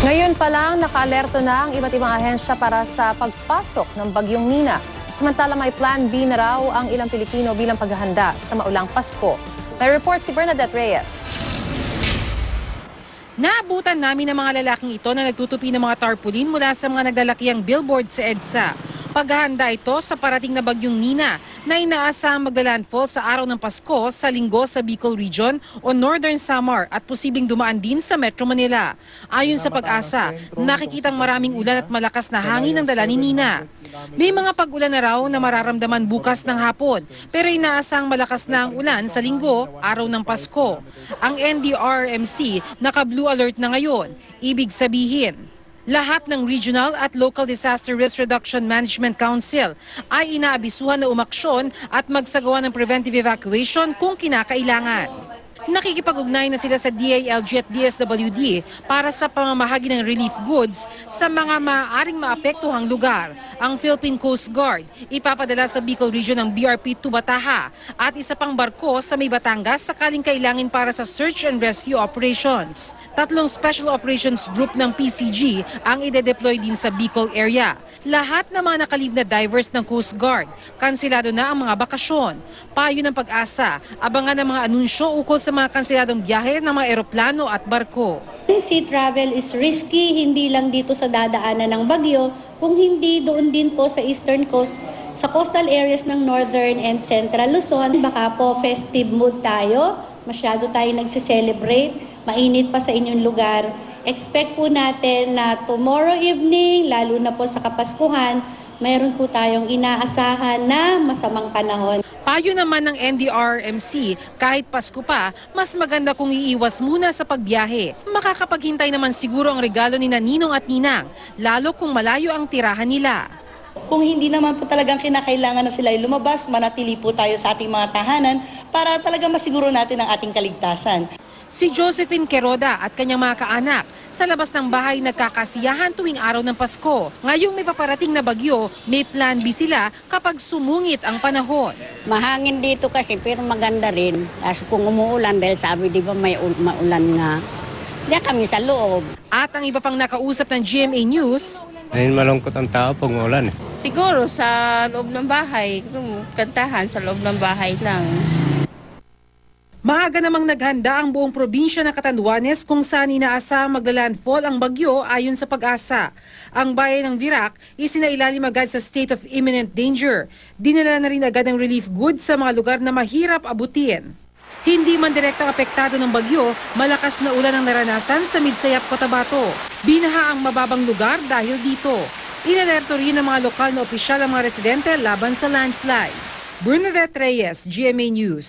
Ngayon pa lang, naka-alerto na ang iba't ibang ahensya para sa pagpasok ng bagyong Nina. Samantala may Plan B na raw ang ilang Pilipino bilang paghahanda sa maulang Pasko. May report si Bernadette Reyes. Naabutan namin ang mga lalaking ito na nagtutupi ng mga tarpaulin mula sa mga naglalakihang billboard sa EDSA. Paghahanda ito sa parating na bagyong Nina na inaasahang maglalandfall sa araw ng Pasko sa Linggo sa Bicol Region o Northern Samar at posibleng dumaan din sa Metro Manila. Ayon sa Pag-asa, nakikitang maraming ulan at malakas na hangin ang dala ni Nina. May mga pag-ulan na raw na mararamdaman bukas ng hapon pero inaasahang malakas na ang ulan sa Linggo, araw ng Pasko. Ang NDRRMC naka-blue alert na ngayon. Ibig sabihin, lahat ng Regional at Local Disaster Risk Reduction Management Council ay inaabisuhan na umaksyon at magsagawa ng preventive evacuation kung kinakailangan. Nakikipag-ugnay na sila sa DILG at DSWD para sa pamamahagi ng relief goods sa mga maaaring maapektuhang lugar. Ang Philippine Coast Guard ipapadala sa Bicol Region ng BRP-2 Bataha at isa pang barko sa May Batangas sakaling kailangan para sa search and rescue operations. 3 Special Operations Group ng PCG ang ide-deploy din sa Bicol area. Lahat ng mga nakalib na divers ng Coast Guard, kansilado na ang mga bakasyon. Payo ng Pag-asa, abangan ang mga anunsyo ukol sa mga kanseladong biyahe ng mga eroplano at barko. Sea travel is risky, hindi lang dito sa dadaanan ng bagyo, kung hindi doon din po sa eastern coast, sa coastal areas ng northern and central Luzon. Baka po festive mood tayo, masyado tayo nagse-celebrate, mainit pa sa inyong lugar. Expect po natin na tomorrow evening, lalo na po sa Kapaskuhan, mayroon po tayong inaasahan na masamang panahon. Payo naman ng NDRRMC, kahit Pasko pa, mas maganda kung iiwas muna sa pagbiyahe. Makakapaghintay naman siguro ang regalo ni Ninong at Ninang, lalo kung malayo ang tirahan nila. Kung hindi naman po talagang kinakailangan na sila ay lumabas, manatili po tayo sa ating mga tahanan para talaga masiguro natin ang ating kaligtasan. Si Josephine Queroda at kanyang mga kaanak sa labas ng bahay nagkakasiyahan tuwing araw ng Pasko. Ngayong may paparating na bagyo, may Plan B sila kapag sumungit ang panahon. Mahangin dito kasi pero maganda rin. Kasi kung umuulan dahil sabi di ba may maulan nga, diyan kami sa loob. At ang iba pang nakausap ng GMA News, Ayun, malungkot ang tao pag maulan. Siguro sa loob ng bahay, kantahan sa loob ng bahay lang. maaga namang naghanda ang buong probinsya ng Catanduanes kung saan inaasahang maglalandfall ang bagyo ayon sa Pag-asa. Ang bayan ng Virac isinailalim agad sa state of imminent danger. Dinala na rin agad ang relief goods sa mga lugar na mahirap abutin. Hindi man direktang apektado ng bagyo, malakas na ulan ang naranasan sa Midsayap, Cotabato. Binaha ang mababang lugar dahil dito. Inalerto rin ng mga lokal na opisyal ang mga residente laban sa landslide. Bernadette Reyes, GMA News.